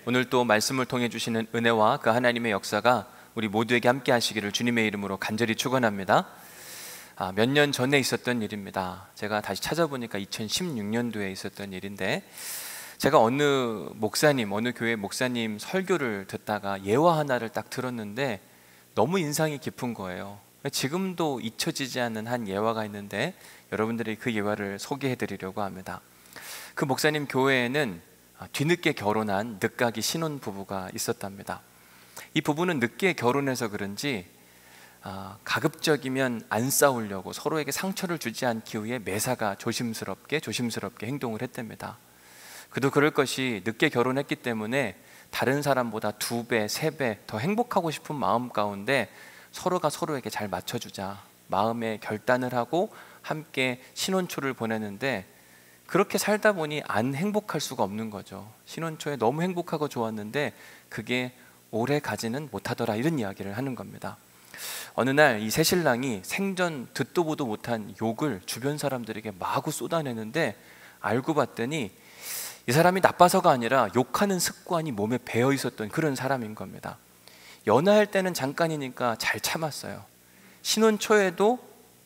오늘 또 말씀을 통해 주시는 은혜와 그 하나님의 역사가 우리 모두에게 함께 하시기를 주님의 이름으로 간절히 축원합니다. 몇 년 전에 있었던 일입니다. 제가 다시 찾아보니까 2016년도에 있었던 일인데, 제가 어느 교회 목사님 설교를 듣다가 예화 하나를 딱 들었는데 너무 인상이 깊은 거예요. 지금도 잊혀지지 않는 한 예화가 있는데 여러분들이 그 예화를 소개해 드리려고 합니다. 그 목사님 교회에는 뒤늦게 결혼한 늦가기 신혼 부부가 있었답니다. 이 부부는 늦게 결혼해서 그런지 가급적이면 안 싸우려고 서로에게 상처를 주지 않기 위해 매사가 조심스럽게 행동을 했답니다. 그도 그럴 것이 늦게 결혼했기 때문에 다른 사람보다 2배, 3배 더 행복하고 싶은 마음 가운데 서로가 서로에게 잘 맞춰주자 마음의 결단을 하고 함께 신혼초를 보내는데, 그렇게 살다 보니 안 행복할 수가 없는 거죠. 신혼초에 너무 행복하고 좋았는데 그게 오래 가지는 못하더라, 이런 이야기를 하는 겁니다. 어느 날 이 새신랑이 생전 듣도 보도 못한 욕을 주변 사람들에게 마구 쏟아내는데, 알고 봤더니 이 사람이 나빠서가 아니라 욕하는 습관이 몸에 배어 있었던 그런 사람인 겁니다. 연애할 때는 잠깐이니까 잘 참았어요. 신혼초에도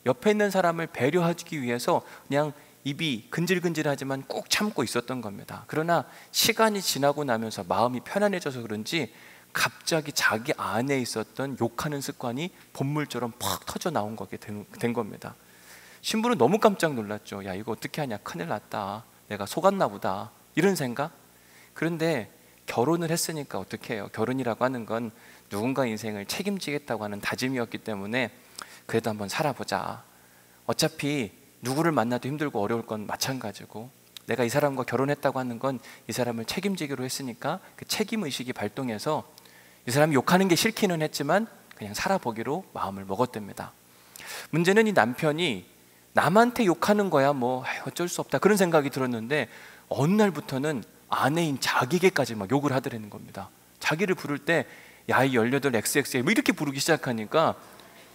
옆에 있는 사람을 배려하기 위해서 그냥 입이 근질근질하지만 꾹 참고 있었던 겁니다. 그러나 시간이 지나고 나면서 마음이 편안해져서 그런지 갑자기 자기 안에 있었던 욕하는 습관이 본물처럼 팍 터져 나온 거게 된 겁니다. 신부는 너무 깜짝 놀랐죠. 야, 이거 어떻게 하냐, 큰일 났다, 내가 속았나 보다, 이런 생각. 그런데 결혼을 했으니까 어떻게 해요? 결혼이라고 하는 건 누군가 인생을 책임지겠다고 하는 다짐이었기 때문에 그래도 한번 살아보자. 어차피 누구를 만나도 힘들고 어려울 건 마찬가지고, 내가 이 사람과 결혼했다고 하는 건 이 사람을 책임지기로 했으니까 그 책임의식이 발동해서 이 사람이 욕하는 게 싫기는 했지만 그냥 살아보기로 마음을 먹었답니다. 문제는 이 남편이 남한테 욕하는 거야 뭐 어쩔 수 없다, 그런 생각이 들었는데 어느 날부터는 아내인 자기에게까지 막 욕을 하더라는 겁니다. 자기를 부를 때 야, 이 18XX에 뭐 이렇게 부르기 시작하니까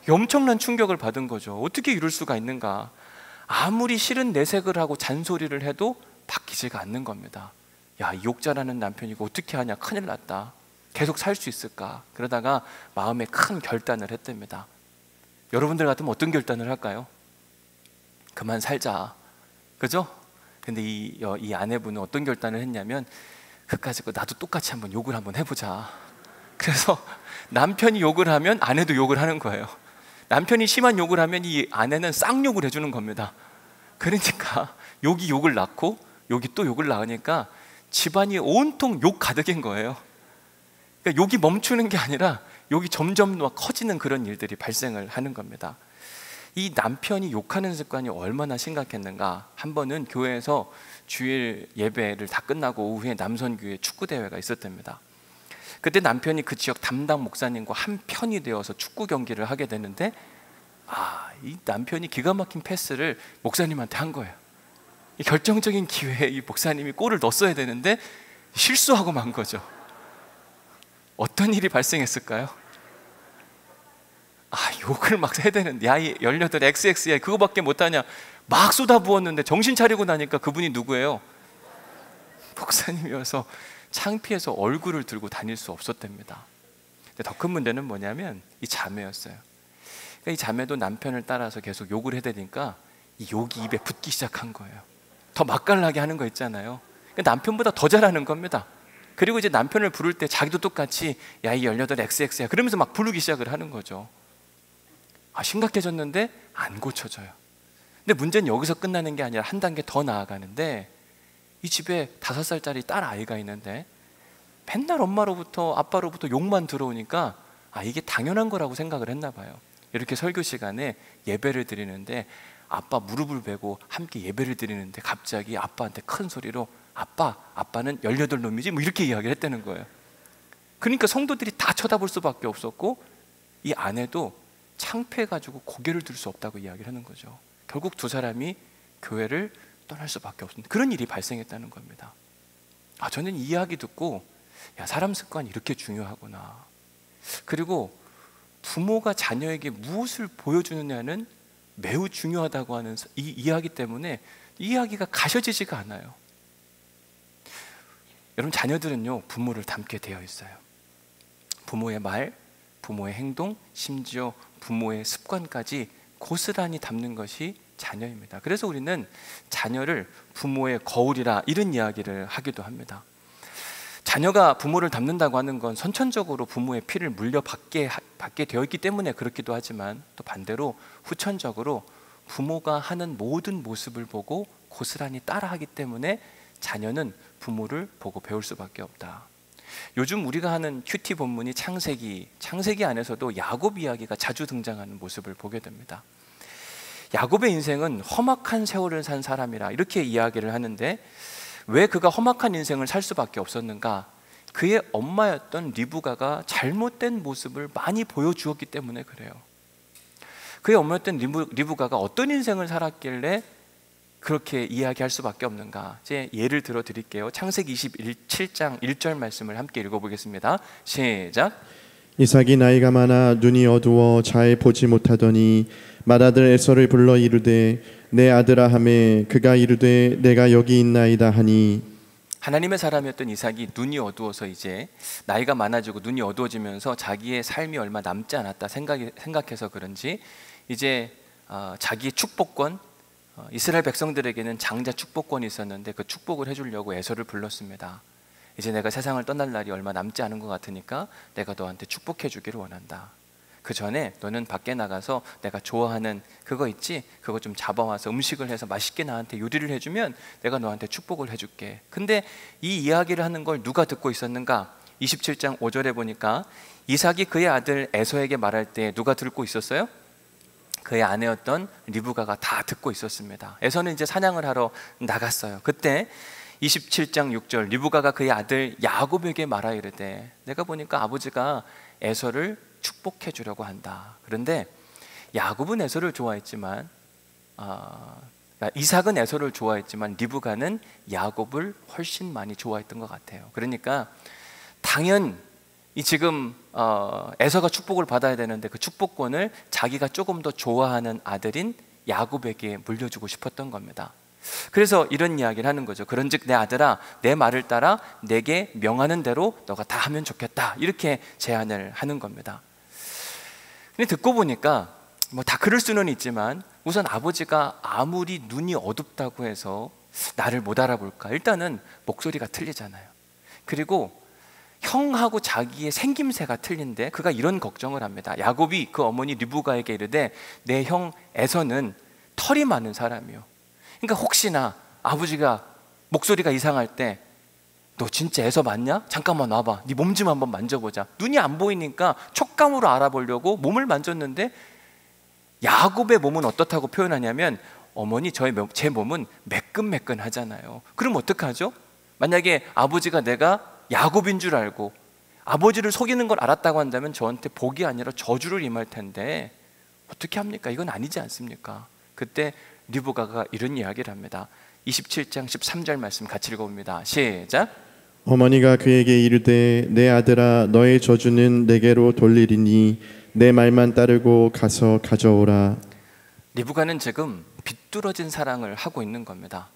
엄청난 충격을 받은 거죠. 어떻게 이럴 수가 있는가. 아무리 싫은 내색을 하고 잔소리를 해도 바뀌지가 않는 겁니다. 야, 이 욕 잘하는 남편이고 어떻게 하냐, 큰일 났다, 계속 살 수 있을까. 그러다가 마음에 큰 결단을 했답니다. 여러분들 같으면 어떤 결단을 할까요? 그만 살자, 그죠? 근데 이 아내분은 어떤 결단을 했냐면, 그까짓 거 나도 똑같이 한번 욕을 한번 해보자. 그래서 남편이 욕을 하면 아내도 욕을 하는 거예요. 남편이 심한 욕을 하면 이 아내는 쌍욕을 해주는 겁니다. 그러니까 욕이 욕을 낳고 욕이 또 욕을 낳으니까 집안이 온통 욕 가득인 거예요. 그러니까 욕이 멈추는 게 아니라 욕이 점점 더 커지는 그런 일들이 발생을 하는 겁니다. 이 남편이 욕하는 습관이 얼마나 심각했는가. 한 번은 교회에서 주일 예배를 다 끝나고 오후에 남선교회 축구대회가 있었답니다. 그때 남편이 그 지역 담당 목사님과 한 편이 되어서 축구 경기를 하게 되는데, 이 남편이 기가 막힌 패스를 목사님한테 한 거예요. 이 결정적인 기회에 이 목사님이 골을 넣었어야 되는데 실수하고 만 거죠. 어떤 일이 발생했을까요? 욕을 막 해야 되는데, 야, 이 18XX야 그거밖에 못하냐 막 쏟아부었는데 정신 차리고 나니까 그분이 누구예요? 목사님이어서 창피해서 얼굴을 들고 다닐 수 없었답니다. 근데 더 큰 문제는 뭐냐면 이 자매였어요. 그러니까 이 자매도 남편을 따라서 계속 욕을 해대니까 이 욕이 입에 붙기 시작한 거예요. 더 맛깔나게 하는 거 있잖아요. 그러니까 남편보다 더 잘하는 겁니다. 그리고 이제 남편을 부를 때 자기도 똑같이 야, 이 18XX야 그러면서 막 부르기 시작을 하는 거죠. 심각해졌는데 안 고쳐져요. 근데 문제는 여기서 끝나는 게 아니라 한 단계 더 나아가는데, 이 집에 5살짜리 딸 아이가 있는데 맨날 엄마로부터 아빠로부터 욕만 들어오니까 이게 당연한 거라고 생각을 했나 봐요. 이렇게 설교 시간에 예배를 드리는데 아빠 무릎을 베고 함께 예배를 드리는데 갑자기 아빠한테 큰 소리로 아빠는 18놈이지 뭐 이렇게 이야기를 했다는 거예요. 그러니까 성도들이 다 쳐다볼 수밖에 없었고, 이 아내도 창피해가지고 고개를 들 수 없다고 이야기를 하는 거죠. 결국 두 사람이 교회를 떠날 수밖에 없는 그런 일이 발생했다는 겁니다. 저는 이 이야기 듣고 야, 사람 습관이 이렇게 중요하구나. 그리고 부모가 자녀에게 무엇을 보여주느냐는 매우 중요하다고 하는 이 이야기 때문에 이 이야기가 가셔지지가 않아요. 여러분, 자녀들은요 부모를 닮게 되어 있어요. 부모의 말, 부모의 행동, 심지어 부모의 습관까지 고스란히 담는 것이 자녀입니다. 그래서 우리는 자녀를 부모의 거울이라 이런 이야기를 하기도 합니다. 자녀가 부모를 닮는다고 하는 건 선천적으로 부모의 피를 물려받게 되어 있기 때문에 그렇기도 하지만, 또 반대로 후천적으로 부모가 하는 모든 모습을 보고 고스란히 따라하기 때문에 자녀는 부모를 보고 배울 수밖에 없다. 요즘 우리가 하는 큐티 본문이 창세기 안에서도 야곱 이야기가 자주 등장하는 모습을 보게 됩니다. 야곱의 인생은 험악한 세월을 산 사람이라 이렇게 이야기를 하는데, 왜 그가 험악한 인생을 살 수밖에 없었는가? 그의 엄마였던 리브가가 잘못된 모습을 많이 보여주었기 때문에 그래요. 그의 엄마였던 리브가가 어떤 인생을 살았길래 그렇게 이야기할 수밖에 없는가? 이제 예를 들어 드릴게요. 창세기 27장 1절 말씀을 함께 읽어보겠습니다. 시작. 이삭이 나이가 많아 눈이 어두워 잘 보지 못하더니 맏아들 에서를 불러 이르되 내 아들아 하매 그가 이르되 내가 여기 있나이다 하니. 하나님의 사람이었던 이삭이 눈이 어두워서 이제 나이가 많아지고 눈이 어두워지면서 자기의 삶이 얼마 남지 않았다 생각해서 그런지 이제 자기의 축복권, 이스라엘 백성들에게는 장자 축복권이 있었는데 그 축복을 해주려고 에서를 불렀습니다. 이제 내가 세상을 떠날 날이 얼마 남지 않은 것 같으니까 내가 너한테 축복해 주기를 원한다. 그 전에 너는 밖에 나가서 내가 좋아하는 그거 있지? 그거 좀 잡아와서 음식을 해서 맛있게 나한테 요리를 해주면 내가 너한테 축복을 해줄게. 근데 이 이야기를 하는 걸 누가 듣고 있었는가? 27장 5절에 보니까 이삭이 그의 아들 에서에게 말할 때 누가 듣고 있었어요? 그의 아내였던 리브가가 다 듣고 있었습니다. 에서는 이제 사냥을 하러 나갔어요. 그때 27장 6절 리브가가 그의 아들 야곱에게 말하 이르되 내가 보니까 아버지가 에서를 축복해 주려고 한다. 그런데 야곱은 에서를 좋아했지만 이삭은 에서를 좋아했지만 리브가는 야곱을 훨씬 많이 좋아했던 것 같아요. 그러니까 당연 이 지금 에서가 축복을 받아야 되는데 그 축복권을 자기가 조금 더 좋아하는 아들인 야곱에게 물려주고 싶었던 겁니다. 그래서 이런 이야기를 하는 거죠. 그런즉 내 아들아 내 말을 따라 내게 명하는 대로 너가 다 하면 좋겠다. 이렇게 제안을 하는 겁니다. 근데 듣고 보니까 뭐 다 그럴 수는 있지만 우선 아버지가 아무리 눈이 어둡다고 해서 나를 못 알아볼까? 일단은 목소리가 틀리잖아요. 그리고 형하고 자기의 생김새가 틀린데 그가 이런 걱정을 합니다. 야곱이 그 어머니 리브가에게 이르되 내 형 에서는 털이 많은 사람이요. 그러니까 혹시나 아버지가 목소리가 이상할 때 너 진짜 에서 맞냐? 잠깐만 와봐. 네 몸 좀 한번 만져보자. 눈이 안 보이니까 촉감으로 알아보려고 몸을 만졌는데 야곱의 몸은 어떻다고 표현하냐면 어머니 제 몸은 매끈매끈하잖아요. 그럼 어떡하죠? 만약에 아버지가 내가 야곱인 줄 알고 아버지를 속이는 걸 알았다고 한다면 저한테 복이 아니라 저주를 임할 텐데 어떻게 합니까? 이건 아니지 않습니까? 그때 리브가가 이런 이야기를 합니다. 27장 13절 말씀 같이 읽어봅니다. 시작. 어머니가 그에게 이르되 내 아들아 너의 저주는 내게로 돌리리니 내 말만 따르고 가서 가져오라. 리브가는 지금 비뚤어진 사랑을 하고 있는 겁니다.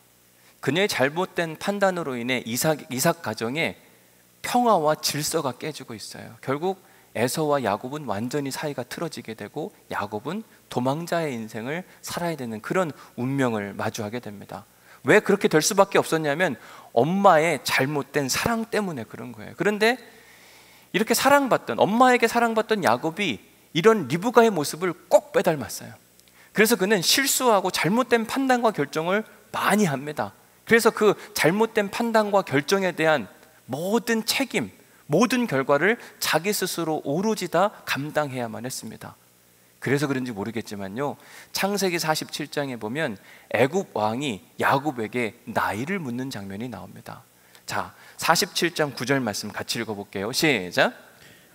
그녀의 잘못된 판단으로 인해 이삭 가정에 평화와 질서가 깨지고 있어요. 결국 에서와 야곱은 완전히 사이가 틀어지게 되고 야곱은 도망자의 인생을 살아야 되는 그런 운명을 마주하게 됩니다. 왜 그렇게 될 수밖에 없었냐면 엄마의 잘못된 사랑 때문에 그런 거예요. 그런데 이렇게 엄마에게 사랑받던 야곱이 이런 리브가의 모습을 꼭 빼닮았어요. 그래서 그는 실수하고 잘못된 판단과 결정을 많이 합니다. 그래서 그 잘못된 판단과 결정에 대한 모든 책임, 모든 결과를 자기 스스로 오로지 다 감당해야만 했습니다. 그래서 그런지 모르겠지만요, 창세기 47장에 보면 애굽 왕이 야곱에게 나이를 묻는 장면이 나옵니다. 자, 47장 9절 말씀 같이 읽어볼게요. 시작.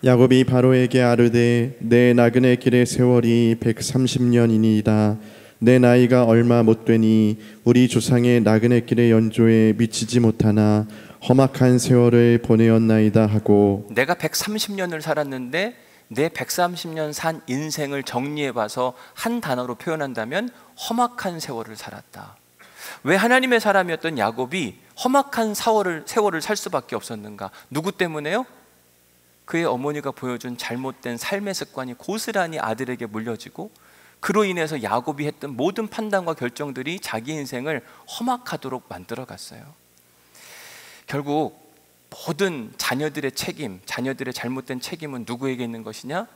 야곱이 바로에게 아르되 내 나그네 길의 세월이 130년이니이다. 내 나이가 얼마 못 되니 우리 조상의 나그네 길의 연조에 미치지 못하나 험악한 세월을 보내었나이다 하고. 내가 130년을 살았는데 내 130년 산 인생을 정리해봐서 한 단어로 표현한다면 험악한 세월을 살았다. 왜 하나님의 사람이었던 야곱이 험악한 세월을 살 수밖에 없었는가? 누구 때문에요? 그의 어머니가 보여준 잘못된 삶의 습관이 고스란히 아들에게 물려지고, 그로 인해서 야곱이 했던 모든 판단과 결정들이 자기 인생을 험악하도록 만들어갔어요. 결국 모든 자녀들의 책임, 자녀들의 잘못된 책임은 누구에게 있는 것이냐?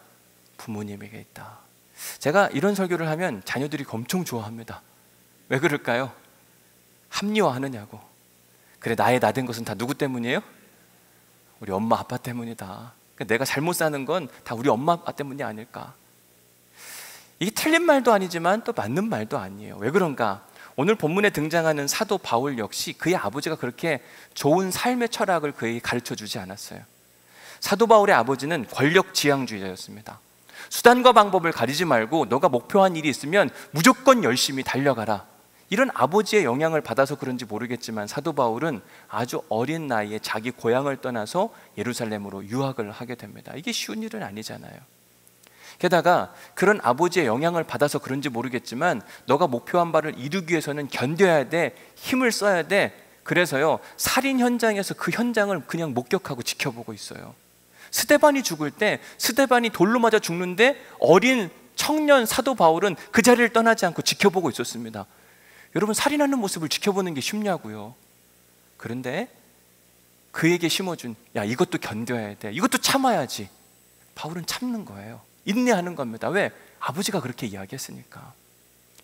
부모님에게 있다. 제가 이런 설교를 하면 자녀들이 엄청 좋아합니다. 왜 그럴까요? 합리화하느냐고. 그래, 나의 나된 것은 다 누구 때문이에요? 우리 엄마 아빠 때문이다. 내가 잘못 사는 건 다 우리 엄마 아빠 때문이 아닐까. 이게 틀린 말도 아니지만 또 맞는 말도 아니에요. 왜 그런가? 오늘 본문에 등장하는 사도 바울 역시 그의 아버지가 그렇게 좋은 삶의 철학을 그에게 가르쳐 주지 않았어요. 사도 바울의 아버지는 권력지향주의자였습니다. 수단과 방법을 가리지 말고 너가 목표한 일이 있으면 무조건 열심히 달려가라. 이런 아버지의 영향을 받아서 그런지 모르겠지만 사도 바울은 아주 어린 나이에 자기 고향을 떠나서 예루살렘으로 유학을 하게 됩니다. 이게 쉬운 일은 아니잖아요. 게다가 그런 아버지의 영향을 받아서 그런지 모르겠지만 너가 목표한 바를 이루기 위해서는 견뎌야 돼, 힘을 써야 돼. 그래서요, 살인 현장에서 그 현장을 그냥 목격하고 지켜보고 있어요. 스데반이 죽을 때 스데반이 돌로 맞아 죽는데 어린 청년 사도 바울은 그 자리를 떠나지 않고 지켜보고 있었습니다. 여러분, 살인하는 모습을 지켜보는 게 쉽냐고요. 그런데 그에게 심어준, 야, 이것도 견뎌야 돼, 이것도 참아야지. 바울은 참는 거예요. 인내하는 겁니다. 왜? 아버지가 그렇게 이야기했으니까.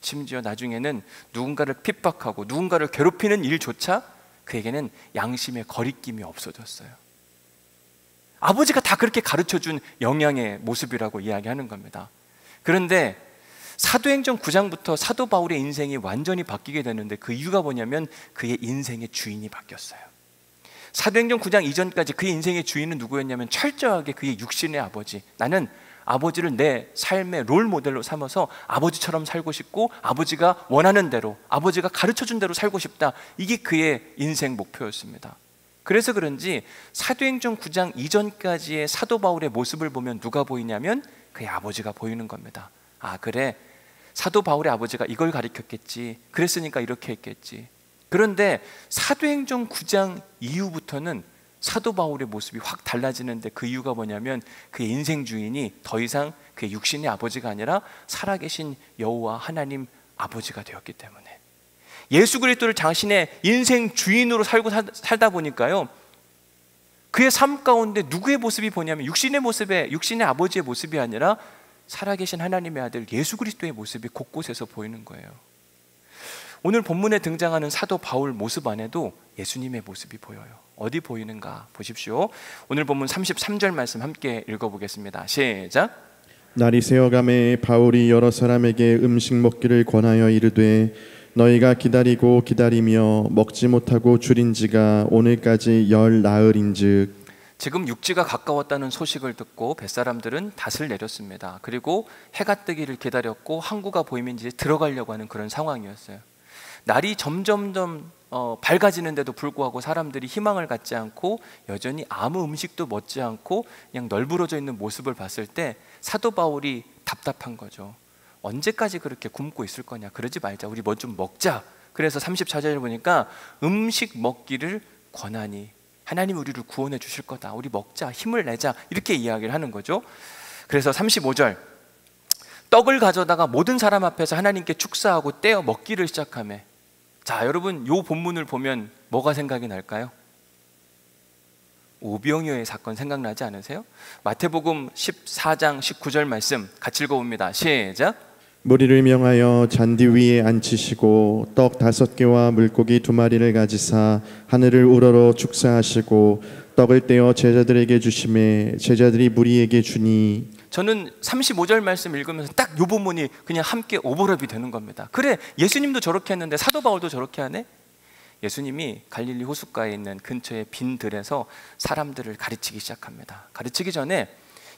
심지어 나중에는 누군가를 핍박하고 누군가를 괴롭히는 일조차 그에게는 양심의 거리낌이 없어졌어요. 아버지가 다 그렇게 가르쳐준 영향의 모습이라고 이야기하는 겁니다. 그런데 사도행전 9장부터 사도 바울의 인생이 완전히 바뀌게 되는데 그 이유가 뭐냐면 그의 인생의 주인이 바뀌었어요. 사도행전 9장 이전까지 그의 인생의 주인은 누구였냐면 철저하게 그의 육신의 아버지. 나는 아버지를 내 삶의 롤 모델로 삼아서 아버지처럼 살고 싶고 아버지가 원하는 대로, 아버지가 가르쳐준 대로 살고 싶다. 이게 그의 인생 목표였습니다. 그래서 그런지 사도행전 9장 이전까지의 사도 바울의 모습을 보면 누가 보이냐면 그의 아버지가 보이는 겁니다. 아, 그래, 사도 바울의 아버지가 이걸 가르쳤겠지, 그랬으니까 이렇게 했겠지. 그런데 사도행전 9장 이후부터는 사도 바울의 모습이 확 달라지는데 그 이유가 뭐냐면 그의 인생 주인이 더 이상 그의 육신의 아버지가 아니라 살아계신 여호와 하나님 아버지가 되었기 때문에, 예수 그리스도를 자신의 인생 주인으로 살다 보니까요, 그의 삶 가운데 누구의 모습이 보냐면 육신의 아버지의 모습이 아니라 살아계신 하나님의 아들 예수 그리스도의 모습이 곳곳에서 보이는 거예요. 오늘 본문에 등장하는 사도 바울 모습 안에도 예수님의 모습이 보여요. 어디 보이는가 보십시오. 오늘 본문 33절 말씀 함께 읽어보겠습니다. 시작. 날이 새어가매 바울이 여러 사람에게 음식 먹기를 권하여 이르되 너희가 기다리고 기다리며 먹지 못하고 줄인 지가 오늘까지 열 나흘인즉. 지금 육지가 가까웠다는 소식을 듣고 뱃사람들은 닷을 내렸습니다. 그리고 해가 뜨기를 기다렸고 항구가 보이면 이제 들어가려고 하는 그런 상황이었어요. 날이 점점점 밝아지는데도 불구하고 사람들이 희망을 갖지 않고 여전히 아무 음식도 먹지 않고 그냥 널브러져 있는 모습을 봤을 때 사도 바울이 답답한 거죠. 언제까지 그렇게 굶고 있을 거냐, 그러지 말자, 우리 뭐 좀 먹자. 그래서 34절을 보니까 음식 먹기를 권하니, 하나님 우리를 구원해 주실 거다, 우리 먹자, 힘을 내자, 이렇게 이야기를 하는 거죠. 그래서 35절, 떡을 가져다가 모든 사람 앞에서 하나님께 축사하고 떼어 먹기를 시작하며. 자, 여러분, 요 본문을 보면 뭐가 생각이 날까요? 오병이어의 사건 생각나지 않으세요? 마태복음 14장 19절 말씀 같이 읽어봅니다. 시작. 무리를 명하여 잔디 위에 앉히시고 떡 5개와 물고기 2마리를 가지사 하늘을 우러러 축사하시고 떡을 떼어 제자들에게 주시매 제자들이 무리에게 주니. 저는 35절 말씀 읽으면서 딱 요 본문이 그냥 함께 오버랩이 되는 겁니다. 그래, 예수님도 저렇게 했는데 사도 바울도 저렇게 하네? 예수님이 갈릴리 호숫가에 있는 근처의 빈 들에서 사람들을 가르치기 시작합니다. 가르치기 전에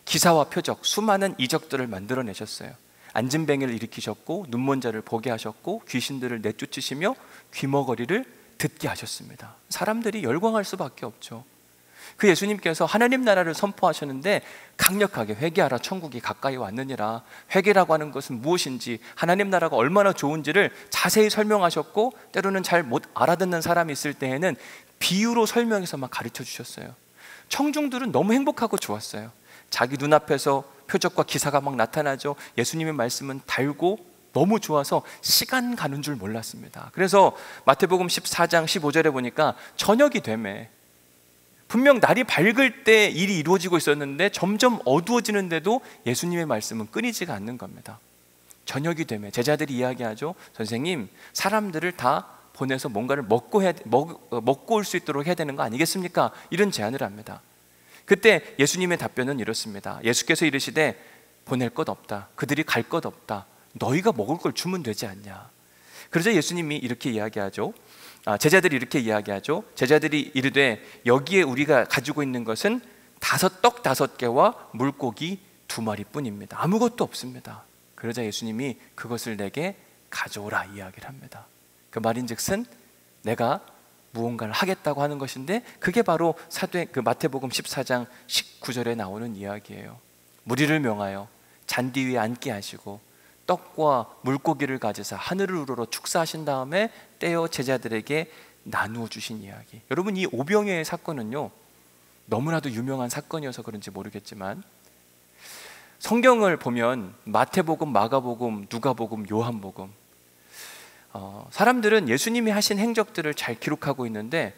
기사와 표적, 수많은 이적들을 만들어내셨어요. 안진뱅이를 일으키셨고 눈먼 자를 보게 하셨고 귀신들을 내쫓으시며 귀머거리를 듣게 하셨습니다. 사람들이 열광할 수밖에 없죠. 그 예수님께서 하나님 나라를 선포하셨는데 강력하게 회개하라 천국이 가까이 왔느니라, 회개라고 하는 것은 무엇인지, 하나님 나라가 얼마나 좋은지를 자세히 설명하셨고, 때로는 잘 못 알아듣는 사람이 있을 때에는 비유로 설명해서 막 가르쳐 주셨어요. 청중들은 너무 행복하고 좋았어요. 자기 눈앞에서 표적과 기사가 막 나타나죠. 예수님의 말씀은 달고 너무 좋아서 시간 가는 줄 몰랐습니다. 그래서 마태복음 14장 15절에 보니까 저녁이 되매, 분명 날이 밝을 때 일이 이루어지고 있었는데 점점 어두워지는데도 예수님의 말씀은 끊이지가 않는 겁니다. 저녁이 되매 제자들이 이야기하죠. 선생님, 사람들을 다 보내서 뭔가를 먹고 올 수 있도록 해야 되는 거 아니겠습니까? 이런 제안을 합니다. 그때 예수님의 답변은 이렇습니다. 예수께서 이르시되 보낼 것 없다, 그들이 갈 것 없다, 너희가 먹을 걸 주면 되지 않냐. 그러자 예수님이 이렇게 이야기하죠. 제자들이 이렇게 이야기하죠. 제자들이 이르되 여기에 우리가 가지고 있는 것은 5떡 5개와 물고기 2마리뿐입니다. 아무것도 없습니다. 그러자 예수님이 그것을 내게 가져오라 이야기를 합니다. 그 말인즉슨 내가 무언가를 하겠다고 하는 것인데, 그게 바로 그 마태복음 14장 19절에 나오는 이야기예요. 무리를 명하여 잔디 위에 앉게 하시고 떡과 물고기를 가지사 하늘을 우러러 축사하신 다음에 떼어 제자들에게 나누어 주신 이야기. 여러분, 이 오병이어의 사건은요, 너무나도 유명한 사건이어서 그런지 모르겠지만 성경을 보면 마태복음, 마가복음, 누가복음, 요한복음, 사람들은 예수님이 하신 행적들을 잘 기록하고 있는데,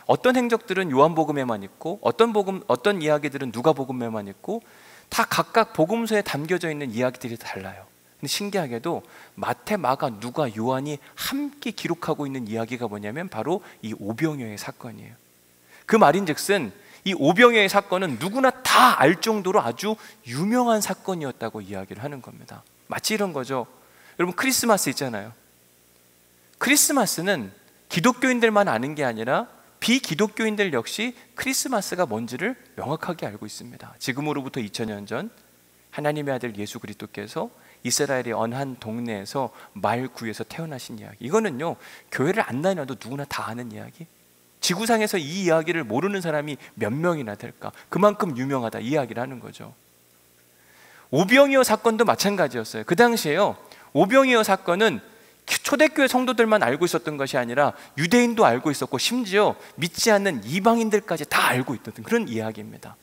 어떤 행적들은 요한복음에만 있고 어떤 이야기들은 누가복음에만 있고, 다 각각 복음서에 담겨져 있는 이야기들이 달라요. 근데 신기하게도 마태, 마가, 누가, 요한이 함께 기록하고 있는 이야기가 뭐냐면 바로 이 오병이어의 사건이에요. 그 말인즉슨 이 오병이어의 사건은 누구나 다 알 정도로 아주 유명한 사건이었다고 이야기를 하는 겁니다. 마치 이런 거죠. 여러분, 크리스마스 있잖아요. 크리스마스는 기독교인들만 아는 게 아니라 비기독교인들 역시 크리스마스가 뭔지를 명확하게 알고 있습니다. 지금으로부터 2000년 전 하나님의 아들 예수 그리스도께서 이스라엘의 어느 한 동네에서 말구에서 태어나신 이야기. 이거는요, 교회를 안 다녀도 누구나 다 아는 이야기. 지구상에서 이 이야기를 모르는 사람이 몇 명이나 될까? 그만큼 유명하다 이 이야기를 하는 거죠. 오병이어 사건도 마찬가지였어요. 그 당시에요, 오병이어 사건은 초대교회 성도들만 알고 있었던 것이 아니라 유대인도 알고 있었고, 심지어 믿지 않는 이방인들까지 다 알고 있던 그런 이야기입니다.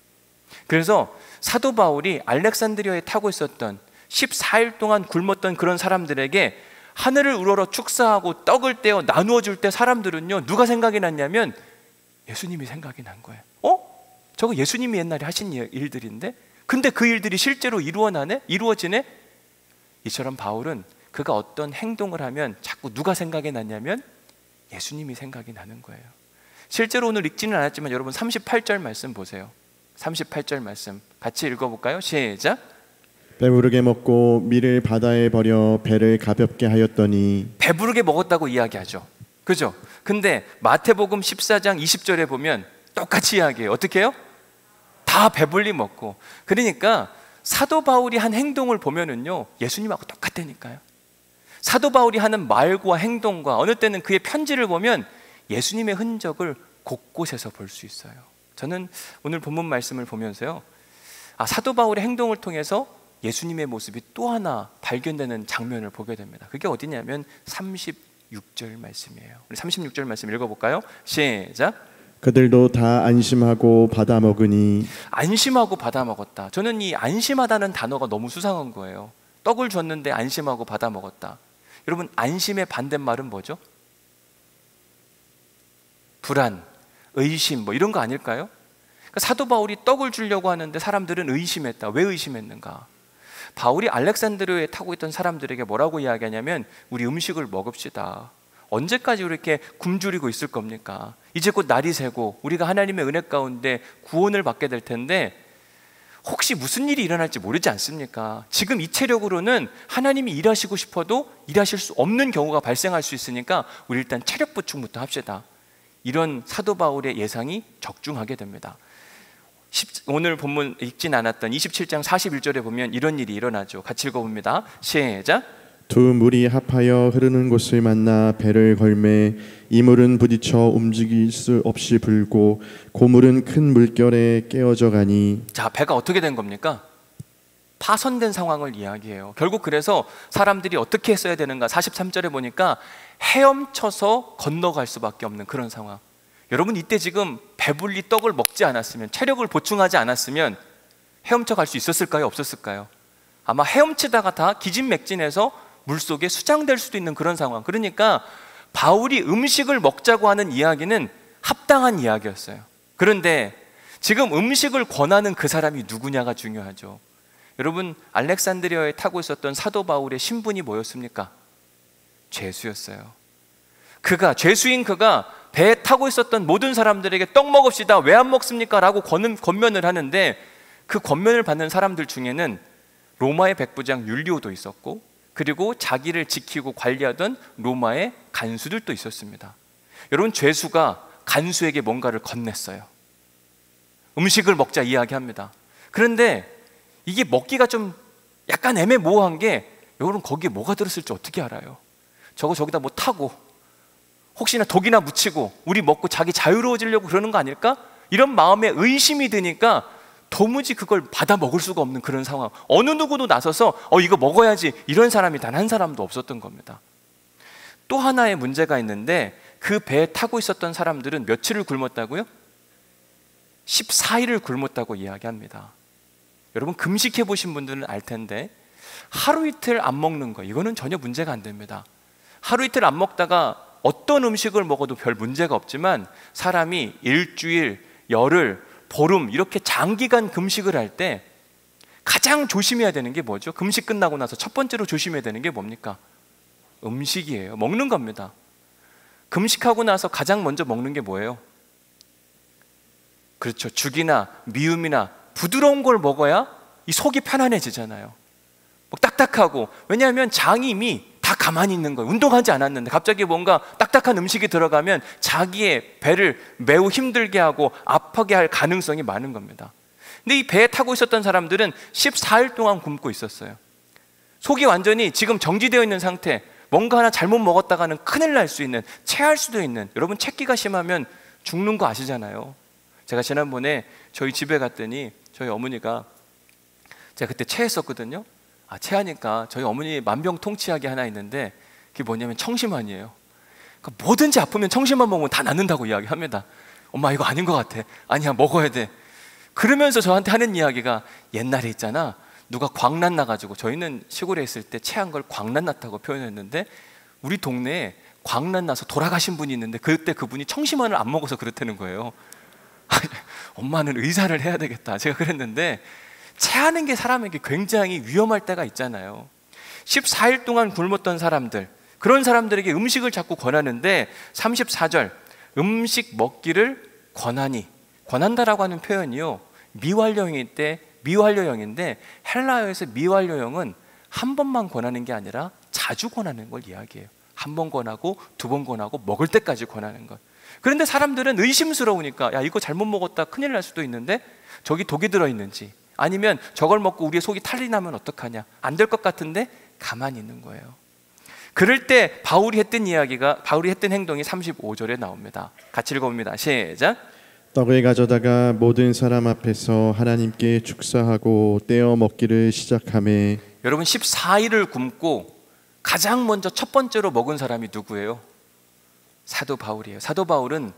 그래서 사도 바울이 알렉산드리아에 타고 있었던 14일 동안 굶었던 그런 사람들에게 하늘을 우러러 축사하고 떡을 떼어 나누어 줄 때 사람들은요, 누가 생각이 났냐면 예수님이 생각이 난 거예요. 저거 예수님이 옛날에 하신 일들인데, 근데 그 일들이 실제로 이루어지네? 이처럼 바울은 그가 어떤 행동을 하면 자꾸 누가 생각이 났냐면 예수님이 생각이 나는 거예요. 실제로 오늘 읽지는 않았지만 여러분 38절 말씀 보세요. 38절 말씀 같이 읽어볼까요? 시작. 배부르게 먹고 밀을 바다에 버려 배를 가볍게 하였더니. 배부르게 먹었다고 이야기하죠. 그죠? 근데 마태복음 14장 20절에 보면 똑같이 이야기해요. 어떻게 해요? 다 배불리 먹고. 그러니까 사도 바울이 한 행동을 보면은요, 예수님하고 똑같다니까요. 사도 바울이 하는 말과 행동과 어느 때는 그의 편지를 보면 예수님의 흔적을 곳곳에서 볼 수 있어요. 저는 오늘 본문 말씀을 보면서요, 사도 바울의 행동을 통해서 예수님의 모습이 또 하나 발견되는 장면을 보게 됩니다. 그게 어디냐면 36절 말씀이에요. 우리 36절 말씀 읽어볼까요? 시작. 그들도 다 안심하고 받아 먹으니. 안심하고 받아 먹었다. 저는 이 안심하다는 단어가 너무 수상한 거예요. 떡을 줬는데 안심하고 받아 먹었다. 여러분, 안심의 반대말은 뭐죠? 불안, 의심, 뭐 이런 거 아닐까요? 그러니까 사도 바울이 떡을 주려고 하는데 사람들은 의심했다. 왜 의심했는가? 바울이 알렉산드리아에 타고 있던 사람들에게 뭐라고 이야기하냐면, 우리 음식을 먹읍시다. 언제까지 이렇게 굶주리고 있을 겁니까? 이제 곧 날이 새고 우리가 하나님의 은혜 가운데 구원을 받게 될 텐데 혹시 무슨 일이 일어날지 모르지 않습니까? 지금 이 체력으로는 하나님이 일하시고 싶어도 일하실 수 없는 경우가 발생할 수 있으니까 우리 일단 체력 보충부터 합시다. 이런 사도 바울의 예상이 적중하게 됩니다. 오늘 본문 읽진 않았던 27장 41절에 보면 이런 일이 일어나죠. 같이 읽어봅니다. 시작. 두 물이 합하여 흐르는 곳을 만나 배를 걸매 이 물은 부딪혀 움직일 수 없이 불고 고물은 큰 물결에 깨어져 가니. 자, 배가 어떻게 된 겁니까? 파손된 상황을 이야기해요. 결국 그래서 사람들이 어떻게 했어야 되는가? 43절에 보니까 헤엄쳐서 건너갈 수밖에 없는 그런 상황. 여러분, 이때 지금 배불리 떡을 먹지 않았으면, 체력을 보충하지 않았으면 헤엄쳐 갈 수 있었을까요? 없었을까요? 아마 헤엄치다가 다 기진맥진해서 물속에 수장될 수도 있는 그런 상황. 그러니까 바울이 음식을 먹자고 하는 이야기는 합당한 이야기였어요. 그런데 지금 음식을 권하는 그 사람이 누구냐가 중요하죠. 여러분, 알렉산드리아에 타고 있었던 사도 바울의 신분이 뭐였습니까? 죄수였어요. 죄수인 그가 배에 타고 있었던 모든 사람들에게 떡 먹읍시다, 왜 안 먹습니까? 라고 권면을 하는데, 그 권면을 받는 사람들 중에는 로마의 백부장 율리오도 있었고, 그리고 자기를 지키고 관리하던 로마의 간수들도 있었습니다. 여러분, 죄수가 간수에게 뭔가를 건넸어요. 음식을 먹자 이야기합니다. 그런데 이게 먹기가 좀 약간 애매모호한 게, 여러분, 거기에 뭐가 들었을지 어떻게 알아요? 저기다 뭐 타고 혹시나 독이나 묻히고 우리 먹고 자기 자유로워지려고 그러는 거 아닐까? 이런 마음에 의심이 드니까 도무지 그걸 받아 먹을 수가 없는 그런 상황. 어느 누구도 나서서 이거 먹어야지, 이런 사람이 단 한 사람도 없었던 겁니다. 또 하나의 문제가 있는데, 그 배에 타고 있었던 사람들은 며칠을 굶었다고요? 14일을 굶었다고 이야기합니다. 여러분, 금식해 보신 분들은 알 텐데 하루 이틀 안 먹는 거, 이거는 전혀 문제가 안 됩니다. 하루 이틀 안 먹다가 어떤 음식을 먹어도 별 문제가 없지만, 사람이 일주일, 열흘, 보름 이렇게 장기간 금식을 할 때 가장 조심해야 되는 게 뭐죠? 금식 끝나고 나서 첫 번째로 조심해야 되는 게 뭡니까? 음식이에요. 먹는 겁니다. 금식하고 나서 가장 먼저 먹는 게 뭐예요? 그렇죠. 죽이나 미음이나 부드러운 걸 먹어야 이 속이 편안해지잖아요. 딱딱하고, 왜냐하면 장이 이미 다 가만히 있는 거예요. 운동하지 않았는데 갑자기 뭔가 딱딱한 음식이 들어가면 자기의 배를 매우 힘들게 하고 아프게 할 가능성이 많은 겁니다. 근데 이 배에 타고 있었던 사람들은 14일 동안 굶고 있었어요. 속이 완전히 지금 정지되어 있는 상태, 뭔가 하나 잘못 먹었다가는 큰일 날 수 있는, 체할 수도 있는. 여러분, 체기가 심하면 죽는 거 아시잖아요. 제가 지난번에 저희 집에 갔더니 저희 어머니가, 제가 그때 체했었거든요. 체하니까 저희 어머니 만병통치약이 하나 있는데, 그게 뭐냐면 청심환이에요. 그러니까 뭐든지 아프면 청심환 먹으면 다 낫는다고 이야기합니다. 엄마, 이거 아닌 것 같아. 아니야, 먹어야 돼. 그러면서 저한테 하는 이야기가, 옛날에 있잖아, 누가 광난 나가지고, 저희는 시골에 있을 때 체한 걸 광난 났다고 표현했는데, 우리 동네에 광난 나서 돌아가신 분이 있는데 그때 그분이 청심환을 안 먹어서 그렇다는 거예요. 엄마는 의사를 해야 되겠다, 제가 그랬는데, 체하는 게 사람에게 굉장히 위험할 때가 있잖아요. 14일 동안 굶었던 사람들, 그런 사람들에게 음식을 자꾸 권하는데, 34절, 음식 먹기를 권한다라고 하는 표현이요, 미완료형인데 헬라어에서 미완료형은 한 번만 권하는 게 아니라 자주 권하는 걸 이야기해요. 한 번 권하고, 두 번 권하고, 먹을 때까지 권하는 것. 그런데 사람들은 의심스러우니까, 야, 이거 잘못 먹었다 큰일 날 수도 있는데, 저기 독이 들어있는지, 아니면 저걸 먹고 우리의 속이 탈이 나면 어떡하냐, 안 될 것 같은데 가만히 있는 거예요. 그럴 때 바울이 했던 행동이 35절에 나옵니다. 같이 읽어봅니다. 시작. 떡을 가져다가 모든 사람 앞에서 하나님께 축사하고 떼어 먹기를 시작하매. 여러분, 14일을 굶고 가장 먼저 첫 번째로 먹은 사람이 누구예요? 사도 바울이에요. 사도 바울은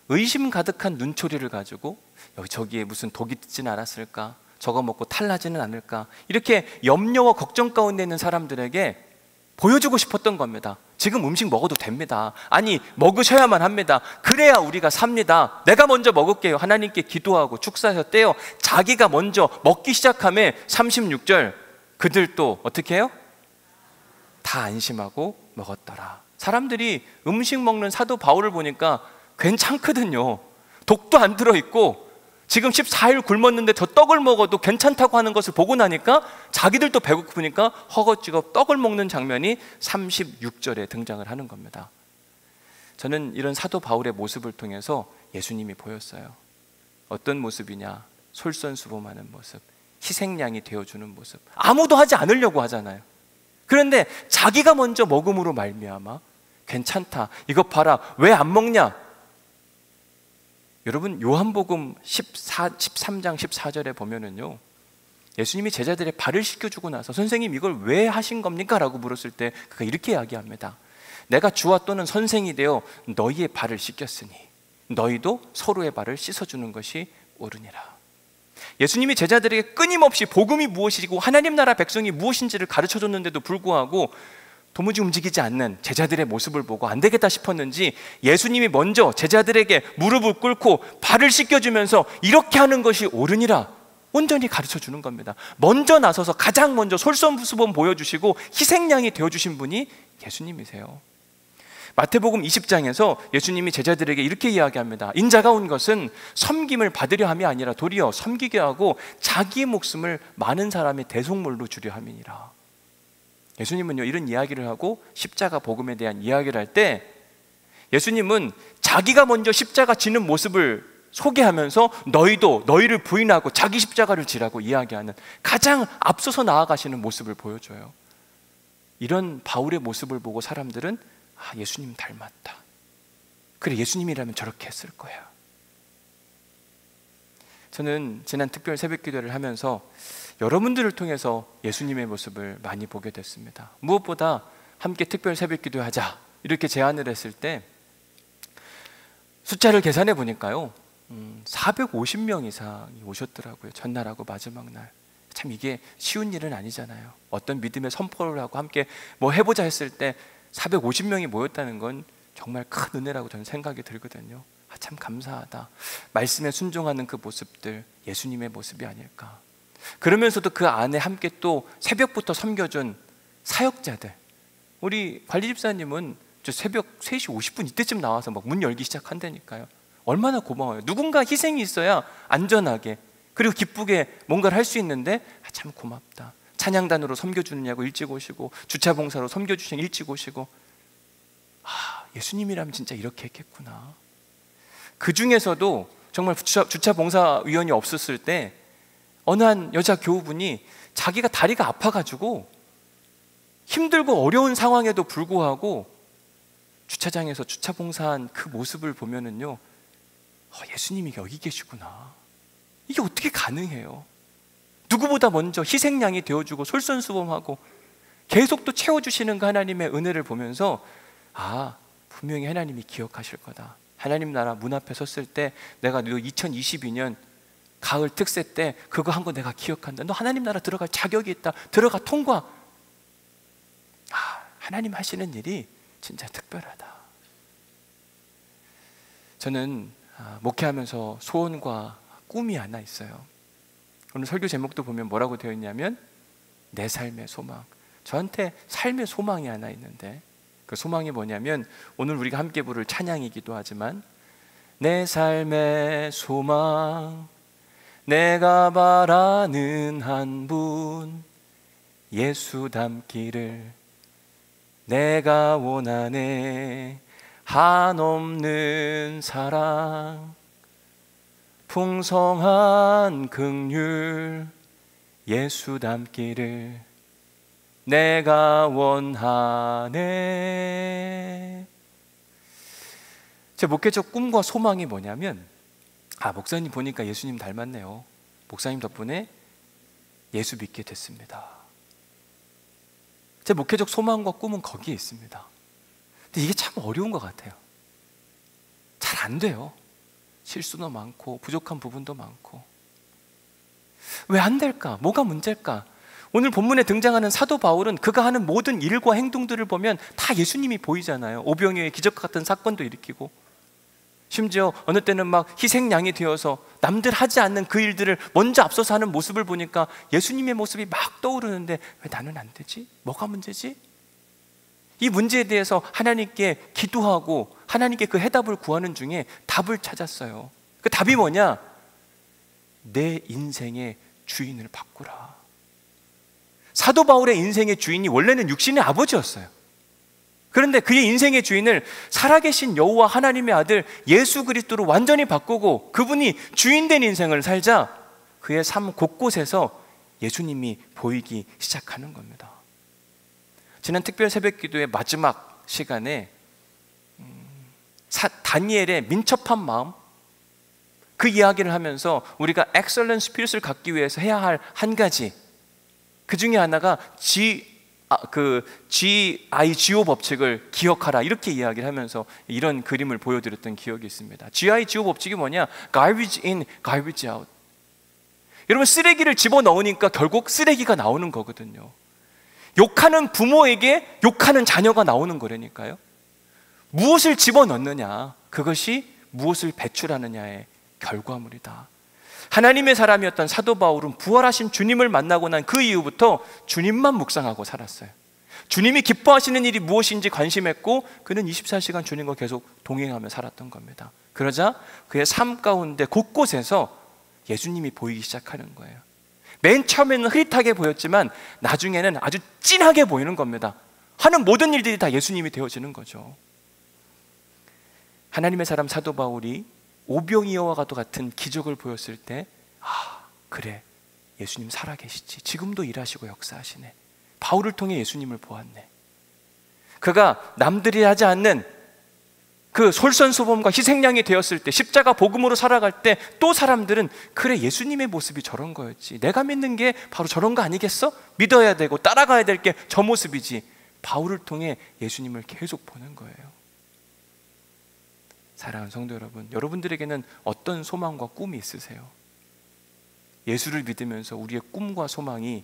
의심 가득한 눈초리를 가지고, 저기에 무슨 독이 있지는 않았을까? 저거 먹고 탈나지는 않을까? 이렇게 염려와 걱정 가운데 있는 사람들에게 보여주고 싶었던 겁니다. 지금 음식 먹어도 됩니다. 아니, 먹으셔야만 합니다. 그래야 우리가 삽니다. 내가 먼저 먹을게요. 하나님께 기도하고 축사해서 떼어 자기가 먼저 먹기 시작하며 36절, 그들도 어떻게 해요? 다 안심하고 먹었더라. 사람들이 음식 먹는 사도 바울을 보니까 괜찮거든요. 독도 안 들어있고 지금 14일 굶었는데 저 떡을 먹어도 괜찮다고 하는 것을 보고 나니까 자기들도 배고프니까 허겁지겁 떡을 먹는 장면이 36절에 등장을 하는 겁니다. 저는 이런 사도 바울의 모습을 통해서 예수님이 보였어요. 어떤 모습이냐? 솔선수범하는 모습, 희생양이 되어주는 모습. 아무도 하지 않으려고 하잖아요. 그런데 자기가 먼저 먹음으로 말미암아 괜찮다, 이거 봐라, 왜 안 먹냐? 여러분, 요한복음 13장 14절에 보면은요, 예수님이 제자들의 발을 씻겨주고 나서 선생님 이걸 왜 하신 겁니까? 라고 물었을 때 그가 이렇게 이야기합니다. 내가 주와 또는 선생이 되어 너희의 발을 씻겼으니 너희도 서로의 발을 씻어주는 것이 옳으니라. 예수님이 제자들에게 끊임없이 복음이 무엇이고 하나님 나라 백성이 무엇인지를 가르쳐줬는데도 불구하고 도무지 움직이지 않는 제자들의 모습을 보고 안 되겠다 싶었는지 예수님이 먼저 제자들에게 무릎을 꿇고 발을 씻겨주면서 이렇게 하는 것이 옳으니라 온전히 가르쳐주는 겁니다. 먼저 나서서 가장 먼저 솔선수범 보여주시고 희생양이 되어주신 분이 예수님이세요. 마태복음 20장에서 예수님이 제자들에게 이렇게 이야기합니다. 인자가 온 것은 섬김을 받으려 함이 아니라 도리어 섬기게 하고 자기의 목숨을 많은 사람의 대속물로 주려 함이니라. 예수님은요, 이런 이야기를 하고 십자가 복음에 대한 이야기를 할 때 예수님은 자기가 먼저 십자가 지는 모습을 소개하면서 너희도 너희를 부인하고 자기 십자가를 지라고 이야기하는 가장 앞서서 나아가시는 모습을 보여줘요. 이런 바울의 모습을 보고 사람들은 예수님 닮았다, 그래 예수님이라면 저렇게 했을 거야. 저는 지난 특별 새벽 기도를 하면서 여러분들을 통해서 예수님의 모습을 많이 보게 됐습니다. 무엇보다 함께 특별 새벽 기도하자 이렇게 제안을 했을 때 숫자를 계산해 보니까요, 450명 이상이 오셨더라고요. 전날하고 마지막 날. 참 이게 쉬운 일은 아니잖아요. 어떤 믿음의 선포를 하고 함께 뭐 해보자 했을 때 450명이 모였다는 건 정말 큰 은혜라고 저는 생각이 들거든요. 참 감사하다. 말씀에 순종하는 그 모습들, 예수님의 모습이 아닐까. 그러면서도 그 안에 함께 또 새벽부터 섬겨준 사역자들, 우리 관리집사님은 저 새벽 3시 50분 이때쯤 나와서 막 문 열기 시작한다니까요. 얼마나 고마워요. 누군가 희생이 있어야 안전하게 그리고 기쁘게 뭔가를 할 수 있는데 참 고맙다. 찬양단으로 섬겨주느냐고 일찍 오시고, 주차봉사로 섬겨주시니 일찍 오시고, 예수님이라면 진짜 이렇게 했겠구나. 그 중에서도 정말 주차봉사위원이 없었을 때 어느 한 여자 교우분이 자기가 다리가 아파가지고 힘들고 어려운 상황에도 불구하고 주차장에서 주차봉사한 그 모습을 보면은요, 예수님이 여기 계시구나. 이게 어떻게 가능해요? 누구보다 먼저 희생양이 되어주고 솔선수범하고 계속 또 채워주시는 그 하나님의 은혜를 보면서 분명히 하나님이 기억하실 거다. 하나님 나라 문 앞에 섰을 때 내가 너 2022년 가을 특세 때 그거 한 거 내가 기억한다. 너 하나님 나라 들어갈 자격이 있다. 들어가 통과. 하나님 하시는 일이 진짜 특별하다. 저는 목회하면서 소원과 꿈이 하나 있어요. 오늘 설교 제목도 보면 뭐라고 되어 있냐면 내 삶의 소망. 저한테 삶의 소망이 하나 있는데 그 소망이 뭐냐면 오늘 우리가 함께 부를 찬양이기도 하지만 내 삶의 소망, 내가 바라는 한 분, 예수 닮기를 내가 원하네. 한없는 사랑, 풍성한 긍휼, 예수 닮기를 내가 원하네. 제 목회적 꿈과 소망이 뭐냐면 목사님 보니까 예수님 닮았네요. 목사님 덕분에 예수 믿게 됐습니다. 제 목회적 소망과 꿈은 거기에 있습니다. 근데 이게 참 어려운 것 같아요. 잘 안 돼요. 실수도 많고 부족한 부분도 많고. 왜 안 될까? 뭐가 문제일까? 오늘 본문에 등장하는 사도 바울은 그가 하는 모든 일과 행동들을 보면 다 예수님이 보이잖아요. 오병이어의 기적 같은 사건도 일으키고, 심지어 어느 때는 막 희생양이 되어서 남들 하지 않는 그 일들을 먼저 앞서서 하는 모습을 보니까 예수님의 모습이 막 떠오르는데 왜 나는 안 되지? 뭐가 문제지? 이 문제에 대해서 하나님께 기도하고 하나님께 그 해답을 구하는 중에 답을 찾았어요. 그 답이 뭐냐? 내 인생의 주인을 바꾸라. 사도 바울의 인생의 주인이 원래는 육신의 아버지였어요. 그런데 그의 인생의 주인을 살아계신 여호와 하나님의 아들 예수 그리스도로 완전히 바꾸고 그분이 주인된 인생을 살자 그의 삶 곳곳에서 예수님이 보이기 시작하는 겁니다. 지난 특별 새벽 기도의 마지막 시간에 다니엘의 민첩한 마음, 그 이야기를 하면서 우리가 엑셀런 스피릿을 갖기 위해서 해야 할 한 가지, 그 중에 하나가 GIGO 법칙을 기억하라, 이렇게 이야기를 하면서 이런 그림을 보여드렸던 기억이 있습니다. GIGO 법칙이 뭐냐? Garbage in, garbage out. 여러분, 쓰레기를 집어넣으니까 결국 쓰레기가 나오는 거거든요. 욕하는 부모에게 욕하는 자녀가 나오는 거라니까요. 무엇을 집어넣느냐, 그것이 무엇을 배출하느냐의 결과물이다. 하나님의 사람이었던 사도 바울은 부활하신 주님을 만나고 난 그 이후부터 주님만 묵상하고 살았어요. 주님이 기뻐하시는 일이 무엇인지 관심했고, 그는 24시간 주님과 계속 동행하며 살았던 겁니다. 그러자 그의 삶 가운데 곳곳에서 예수님이 보이기 시작하는 거예요. 맨 처음에는 흐릿하게 보였지만 나중에는 아주 진하게 보이는 겁니다. 하는 모든 일들이 다 예수님이 되어지는 거죠. 하나님의 사람 사도 바울이 오병이어와 같은 기적을 보였을 때, 그래, 예수님 살아계시지, 지금도 일하시고 역사하시네, 바울을 통해 예수님을 보았네. 그가 남들이 하지 않는 그 솔선수범과 희생양이 되었을 때, 십자가 복음으로 살아갈 때 또 사람들은 그래, 예수님의 모습이 저런 거였지, 내가 믿는 게 바로 저런 거 아니겠어? 믿어야 되고 따라가야 될 게 저 모습이지. 바울을 통해 예수님을 계속 보는 거예요. 사랑하는 성도 여러분, 여러분들에게는 어떤 소망과 꿈이 있으세요? 예수를 믿으면서 우리의 꿈과 소망이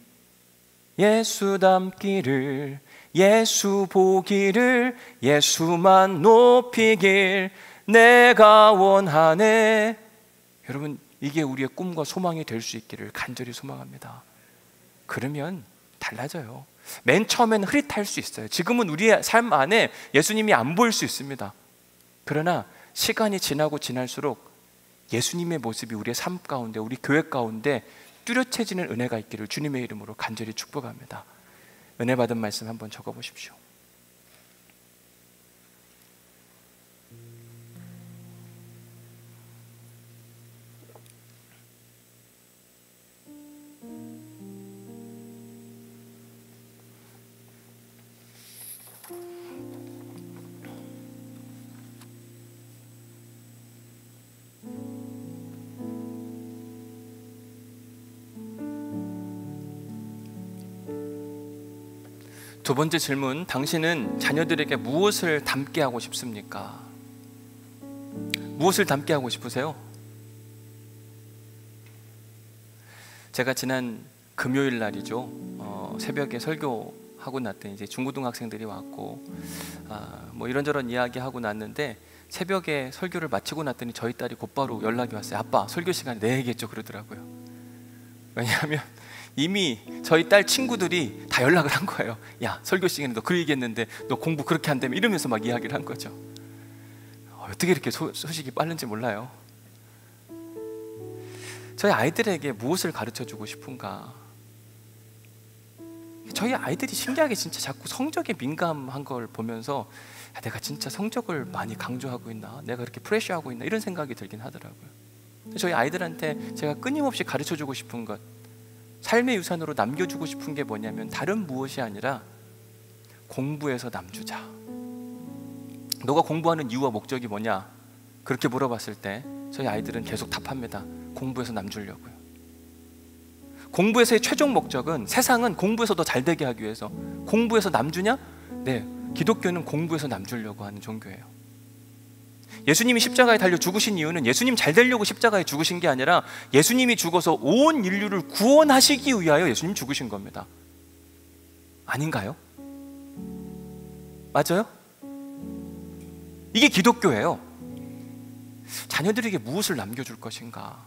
예수 닮기를, 예수 보기를, 예수만 높이길 내가 원하네. 여러분, 이게 우리의 꿈과 소망이 될 수 있기를 간절히 소망합니다. 그러면 달라져요. 맨 처음에는 흐릿할 수 있어요. 지금은 우리의 삶 안에 예수님이 안 보일 수 있습니다. 그러나 시간이 지나고 지날수록 예수님의 모습이 우리의 삶 가운데, 우리 교회 가운데 뚜렷해지는 은혜가 있기를 주님의 이름으로 간절히 축복합니다. 은혜 받은 말씀 한번 적어보십시오. 두 번째 질문, 당신은 자녀들에게 무엇을 담게 하고 싶습니까? 무엇을 담게 하고 싶으세요? 제가 지난 금요일 날이죠, 새벽에 설교하고 났더니 이제 중고등학생들이 왔고, 뭐 이런저런 이야기하고 났는데, 새벽에 설교를 마치고 났더니 저희 딸이 곧바로 연락이 왔어요. 아빠, 설교 시간에 내야겠죠, 그러더라고요. 왜냐하면 이미 저희 딸 친구들이 다 연락을 한 거예요. 야, 설교 시간에 너 그 얘기했는데 너 공부 그렇게 한다며, 이러면서 막 이야기를 한 거죠. 어떻게 이렇게 소식이 빠른지 몰라요. 저희 아이들에게 무엇을 가르쳐주고 싶은가? 저희 아이들이 신기하게 진짜 자꾸 성적에 민감한 걸 보면서, 내가 진짜 성적을 많이 강조하고 있나? 내가 그렇게 프레셔하고 있나? 이런 생각이 들긴 하더라고요. 저희 아이들한테 제가 끊임없이 가르쳐주고 싶은 것, 삶의 유산으로 남겨주고 싶은 게 뭐냐면 다른 무엇이 아니라 공부에서 남주자. 너가 공부하는 이유와 목적이 뭐냐? 그렇게 물어봤을 때 저희 아이들은 계속 답합니다. 공부에서 남주려고요. 공부에서의 최종 목적은, 세상은 공부에서 더 잘 되게 하기 위해서, 공부에서 남주냐? 네, 기독교는 공부에서 남주려고 하는 종교예요. 예수님이 십자가에 달려 죽으신 이유는 예수님 잘 되려고 십자가에 죽으신 게 아니라 예수님이 죽어서 온 인류를 구원하시기 위하여 예수님 죽으신 겁니다. 아닌가요? 맞아요? 이게 기독교예요. 자녀들에게 무엇을 남겨줄 것인가?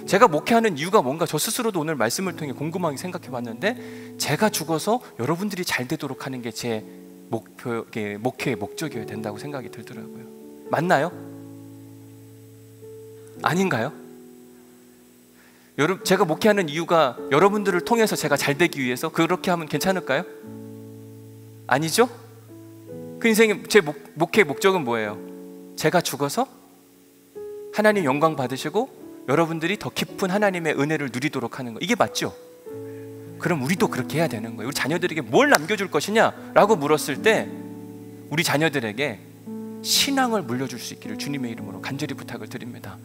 제가 목회하는 이유가 뭔가 저 스스로도 오늘 말씀을 통해 곰곰하게 생각해 봤는데, 제가 죽어서 여러분들이 잘 되도록 하는 게 제 목회의 목적이어야 된다고 생각이 들더라고요. 맞나요? 아닌가요? 제가 목회하는 이유가 여러분들을 통해서 제가 잘 되기 위해서, 그렇게 하면 괜찮을까요? 아니죠? 그 인생의 제 목회의 목적은 뭐예요? 제가 죽어서 하나님 영광 받으시고 여러분들이 더 깊은 하나님의 은혜를 누리도록 하는 거, 이게 맞죠? 그럼 우리도 그렇게 해야 되는 거예요. 우리 자녀들에게 뭘 남겨줄 것이냐라고 물었을 때 우리 자녀들에게 신앙을 물려줄 수 있기를 주님의 이름으로 간절히 부탁을 드립니다.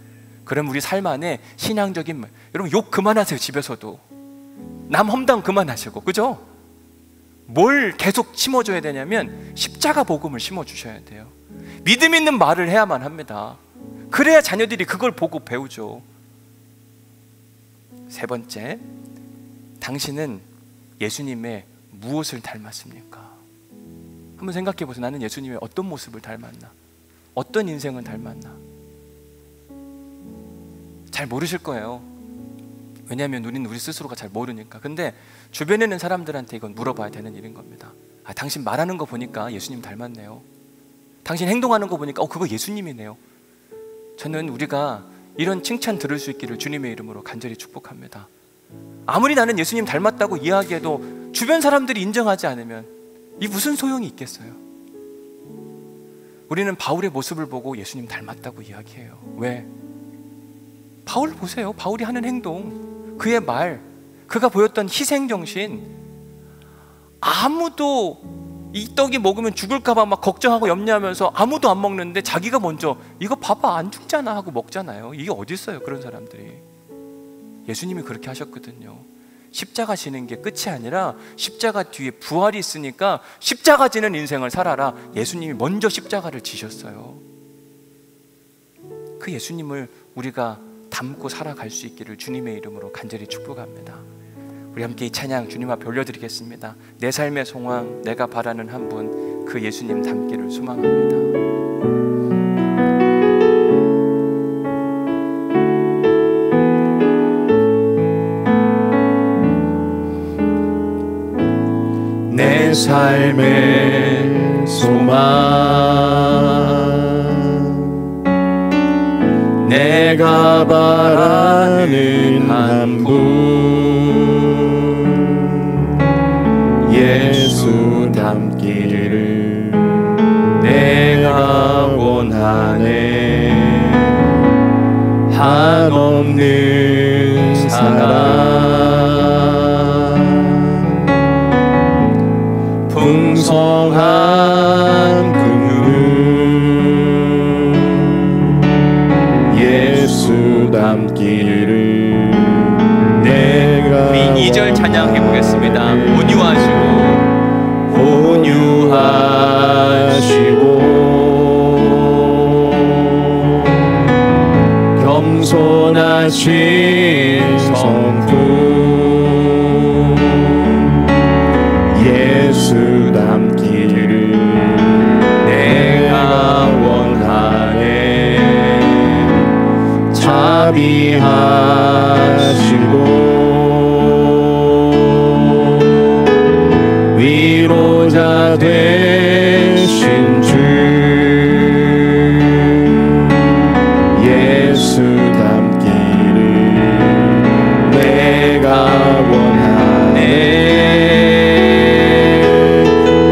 그럼 우리 삶 안에 신앙적인 말, 여러분 욕 그만하세요. 집에서도 남 험담 그만하시고, 그죠? 뭘 계속 심어줘야 되냐면 십자가 복음을 심어주셔야 돼요. 믿음 있는 말을 해야만 합니다. 그래야 자녀들이 그걸 보고 배우죠. 세 번째, 당신은 예수님의 무엇을 닮았습니까? 한번 생각해 보세요. 나는 예수님의 어떤 모습을 닮았나? 어떤 인생을 닮았나? 잘 모르실 거예요. 왜냐하면 우리는 우리 스스로가 잘 모르니까. 근데 주변에 있는 사람들한테 이건 물어봐야 되는 일인 겁니다. 아, 당신 말하는 거 보니까 예수님 닮았네요. 당신 행동하는 거 보니까 그거 예수님이네요. 저는 우리가 이런 칭찬 들을 수 있기를 주님의 이름으로 간절히 축복합니다. 아무리 나는 예수님 닮았다고 이야기해도 주변 사람들이 인정하지 않으면 이 무슨 소용이 있겠어요? 우리는 바울의 모습을 보고 예수님 닮았다고 이야기해요. 왜? 바울 보세요. 바울이 하는 행동, 그의 말, 그가 보였던 희생정신, 아무도 이 떡이 먹으면 죽을까봐 막 걱정하고 염려하면서 아무도 안 먹는데 자기가 먼저 이거 봐봐 안 죽잖아 하고 먹잖아요. 이게 어디 있어요, 그런 사람들이. 예수님이 그렇게 하셨거든요. 십자가 지는 게 끝이 아니라 십자가 뒤에 부활이 있으니까 십자가 지는 인생을 살아라. 예수님이 먼저 십자가를 지셨어요. 그 예수님을 우리가 닮고 살아갈 수 있기를 주님의 이름으로 간절히 축복합니다. 우리 함께 이 찬양 주님 앞에 올려드리겠습니다. 내 삶의 소망, 내가 바라는 한 분, 그 예수님 닮기를 소망합니다. 내 삶의 소망, 내가 바라는 한 분, 예수 닮기를 내가 원하네. 한없는 사랑, 풍성한 긍휼, 예수 닮기를 내가. 우리 2절 찬양해 보겠습니다. 온유하시고 겸손하신 성품, 예수 닮기를 내가 원하네. 자비하시고 위로자 되신 주, 예수 닮기를 내가 원하네.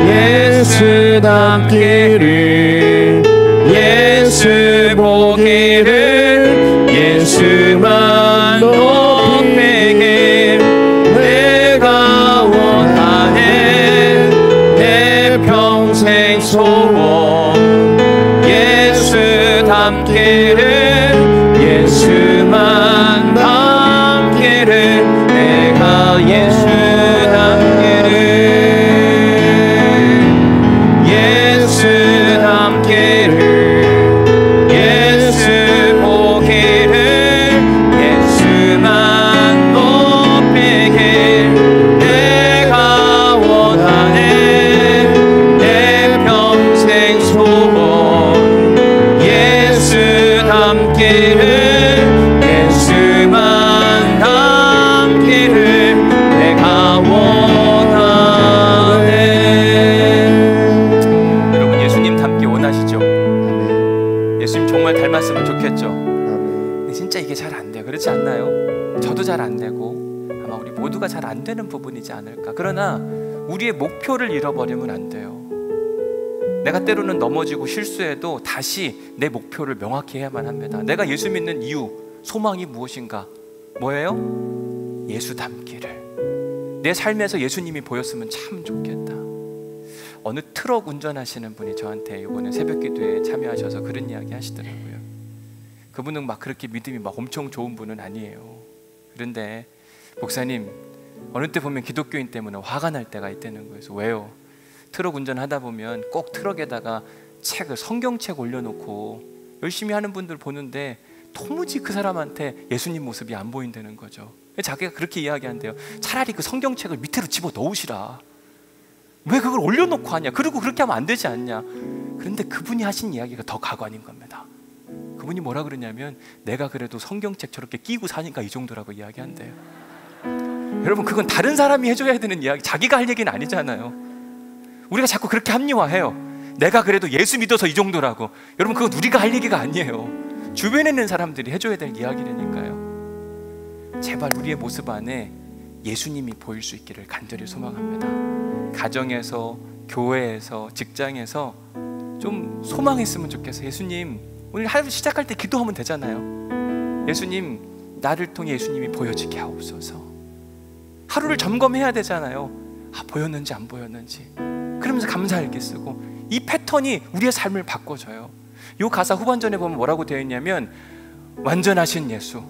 예수 닮기를, 예수 보기를, 예수만 높이길 내가 원하네. 내 평생 소원, 예수 닮기를, 예수만 닮기를 내가 예수 닮기를, 예수 닮기를, 예수 보기를, 예수만 높이길 내가 원하네. 내 평생 소원, 예수 닮기를, 예수만 닮기를 내가 원하네. 여러분 예수님 닮기 원하시죠? 예수님 정말 닮았으면 좋겠죠? 근데 진짜 이게 잘 안 돼요. 그렇지 않나요? 저도 잘 안 되고 아마 우리 모두가 잘 안 되는 부분이지 않을까. 그러나 우리의 목표를 잃어버리면 안 돼요. 내가 때로는 넘어지고 실수해도 다시 내 목표를 명확히 해야만 합니다. 내가 예수 믿는 이유, 소망이 무엇인가? 뭐예요? 예수 닮기를. 내 삶에서 예수님이 보였으면 참 좋겠다. 어느 트럭 운전하시는 분이 저한테 이번에 새벽 기도에 참여하셔서 그런 이야기 하시더라고요. 그분은 막 그렇게 믿음이 막 엄청 좋은 분은 아니에요. 그런데 목사님, 어느 때 보면 기독교인 때문에 화가 날 때가 있다는 거예요. 왜요? 트럭 운전하다 보면 꼭 트럭에다가 책을, 성경책 올려놓고 열심히 하는 분들 보는데 도무지 그 사람한테 예수님 모습이 안 보인다는 거죠. 자기가 그렇게 이야기한대요. 차라리 그 성경책을 밑으로 집어 넣으시라. 왜 그걸 올려놓고 하냐? 그리고 그렇게 하면 안 되지 않냐? 그런데 그분이 하신 이야기가 더 가관인 겁니다. 그분이 뭐라 그러냐면, 내가 그래도 성경책 저렇게 끼고 사니까 이 정도라고 이야기한대요. 여러분, 그건 다른 사람이 해줘야 되는 이야기, 자기가 할 얘기는 아니잖아요. 우리가 자꾸 그렇게 합리화해요. 내가 그래도 예수 믿어서 이 정도라고. 여러분, 그건 우리가 할 얘기가 아니에요. 주변에 있는 사람들이 해줘야 될 이야기라니까요. 제발 우리의 모습 안에 예수님이 보일 수 있기를 간절히 소망합니다. 가정에서, 교회에서, 직장에서 좀 소망했으면 좋겠어요. 예수님, 오늘 하루 시작할 때 기도하면 되잖아요. 예수님, 나를 통해 예수님이 보여지게 하옵소서. 하루를 점검해야 되잖아요. 보였는지 안 보였는지. 그러면서 감사 읽기 쓰고, 이 패턴이 우리의 삶을 바꿔줘요. 이 가사 후반전에 보면 뭐라고 되어 있냐면, 완전하신 예수,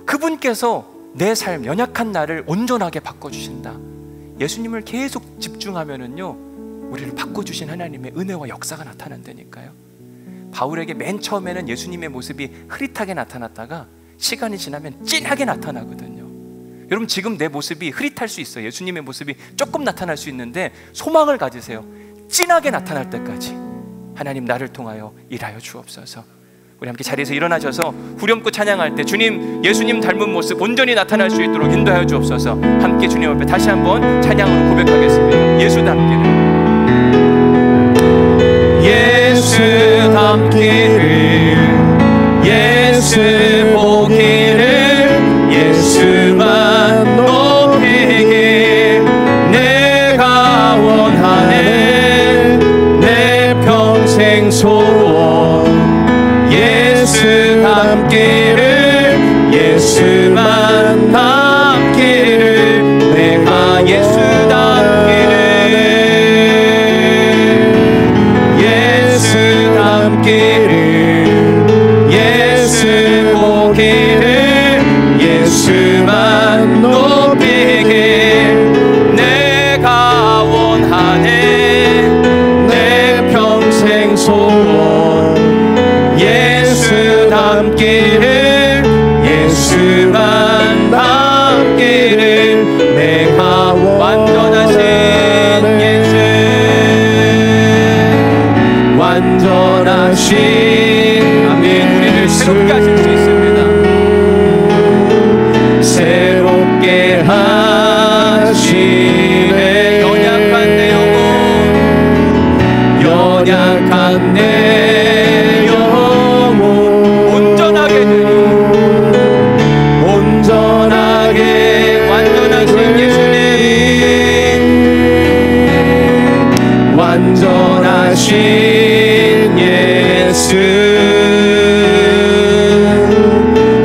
그분께서 내 삶, 연약한 나를 온전하게 바꿔주신다. 예수님을 계속 집중하면은요, 우리를 바꿔주신 하나님의 은혜와 역사가 나타난다니까요. 바울에게 맨 처음에는 예수님의 모습이 흐릿하게 나타났다가 시간이 지나면 진하게 나타나거든요. 여러분, 지금 내 모습이 흐릿할 수 있어요. 예수님의 모습이 조금 나타날 수 있는데 소망을 가지세요. 진하게 나타날 때까지 하나님, 나를 통하여 일하여 주옵소서. 우리 함께 자리에서 일어나셔서 후렴구 찬양할 때 주님, 예수님 닮은 모습 온전히 나타날 수 있도록 인도하여 주옵소서. 함께 주님 앞에 다시 한번 찬양으로 고백하겠습니다. 예수 닮기를, 예수 닮기를, 예수 보기를, 예수만 높이길 내가 원하네. 내 평생 소원 예수 닮기를, 예수만 닮기를, 내가 예수 닮기를, 예수 닮기를, 예수 보기를, 예수만 높이길 내가 원하네. 내 평생 소원 예수 닮기를, 예수만 닮기를, 내가 완전하신 예수, 완전하신, 아멘. 우리를 새롭게 하실 수 있습니다. 새롭게 하시네. 연약한 내 영혼, 연약한 내 영혼 온전하게 되리, 온전하게 완전하신 예수님, 완전하신 예수,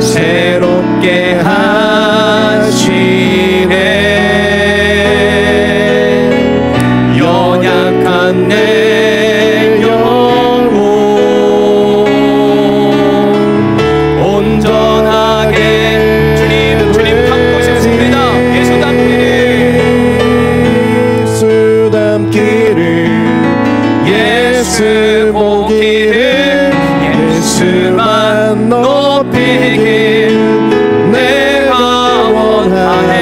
새롭게 하시네. 연약한 내 영혼 온전하게 주님 담고 싶습니다. 예수 닮기를, 예수 보기를, 예수만 높이길 내가 원하네.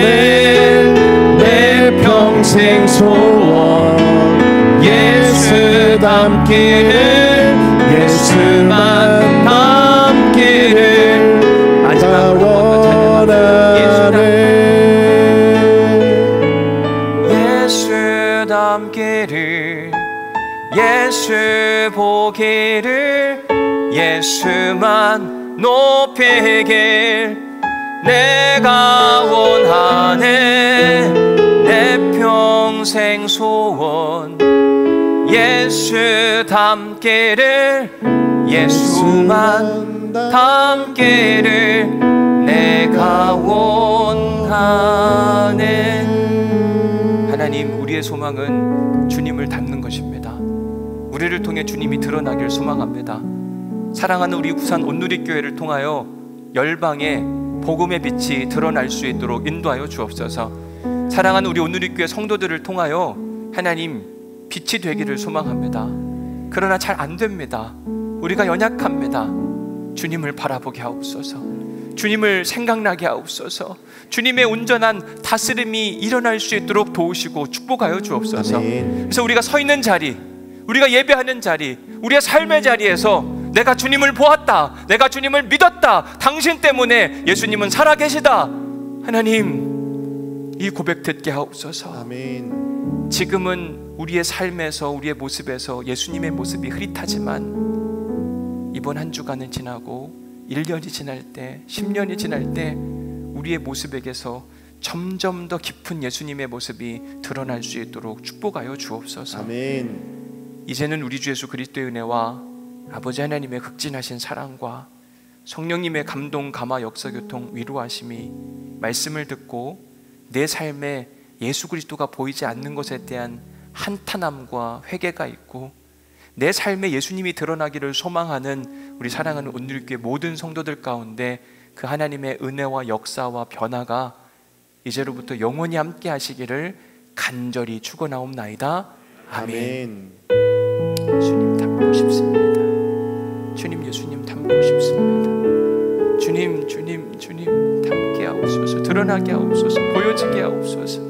내 평생 소원 예수 닮기를, 예수만 닮기를. 마지막으로 원하네. 예수 닮기를, 예수 보기를, 예수만 높이길 내가 원하네. 내 평생 소원 예수 닮기를, 예수만 닮기를 내가 원하네. 아멘. 하나님, 우리의 소망은 주님을 닮는 것입니다. 우리를 통해 주님이 드러나길 소망합니다. 사랑하는 우리 부산 온누리교회를 통하여 열방에 복음의 빛이 드러날 수 있도록 인도하여 주옵소서. 사랑하는 우리 온누리교회 성도들을 통하여 하나님, 빛이 되기를 소망합니다. 그러나 잘 안 됩니다. 우리가 연약합니다. 주님을 바라보게 하옵소서. 주님을 생각나게 하옵소서. 주님의 온전한 다스림이 일어날 수 있도록 도우시고 축복하여 주옵소서. 그래서 우리가 서 있는 자리, 우리가 예배하는 자리, 우리의 삶의 자리에서 내가 주님을 보았다, 내가 주님을 믿었다, 당신 때문에 예수님은 살아계시다, 하나님, 이 고백 듣게 하옵소서. 아멘. 지금은 우리의 삶에서, 우리의 모습에서 예수님의 모습이 흐릿하지만 이번 한 주간은 지나고 1년이 지날 때, 10년이 지날 때 우리의 모습에게서 점점 더 깊은 예수님의 모습이 드러날 수 있도록 축복하여 주옵소서. 아멘. 이제는 우리 주 예수 그리스도의 은혜와 아버지 하나님의 극진하신 사랑과 성령님의 감동, 감화, 역사, 교통, 위로하심이 말씀을 듣고 내 삶에 예수 그리스도가 보이지 않는 것에 대한 한탄함과 회개가 있고 내 삶에 예수님이 드러나기를 소망하는 우리 사랑하는 온누리교회 모든 성도들 가운데 그 하나님의 은혜와 역사와 변화가 이제로부터 영원히 함께 하시기를 간절히 축원하옵나이다. 아멘. 주님 닮고 싶습니다. 주님, 예수님 닮고 싶습니다. 주님, 주님, 주님 닮게 하옵소서. 드러나게 하옵소서. 보여지게 하옵소서.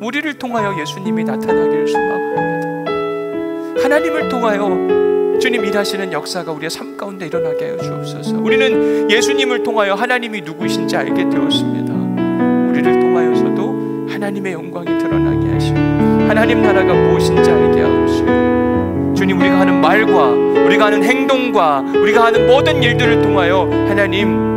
우리를 통하여 예수님이 나타나기를 소망합니다. 하나님을 통하여 주님 일하시는 역사가 우리의 삶 가운데 일어나게 하여 주옵소서. 우리는 예수님을 통하여 하나님이 누구신지 알게 되었습니다. 우리를 통하여서도 하나님의 영광이 드러나게 하시고 하나님 나라가 무엇인지 알게 하옵소서. 주님, 우리가 하는 말과 우리가 하는 행동과 우리가 하는 모든 일들을 통하여 하나님